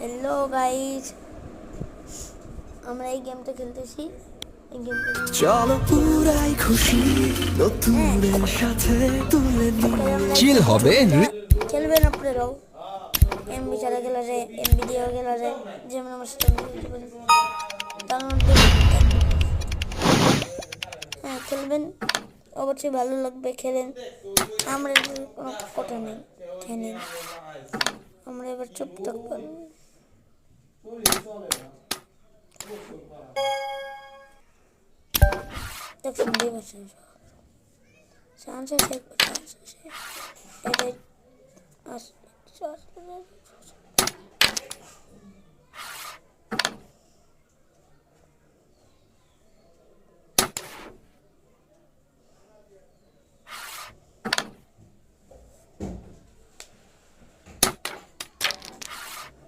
Hello guys, আমরা এই গেমটা খেলতেছি। এই গেমটা চলো পুরাই খুশি নতুনের সাথে তুলে নিয়ে চিল হবে খেলবেন আপনারাও। এমবি ছাড়া খেলা যায়, এমবি দিয়েও খেলা যায়, যেমন আমার সাথে হ্যাঁ খেলবেন, অবশ্যই ভালো লাগবে। খেলেন, আমরা কোনো কথা নেই, খেলেন। আমরা এবার চুপ থাকবো। দেখুন দিয়ে বসেন সানসেট এটাই আসলে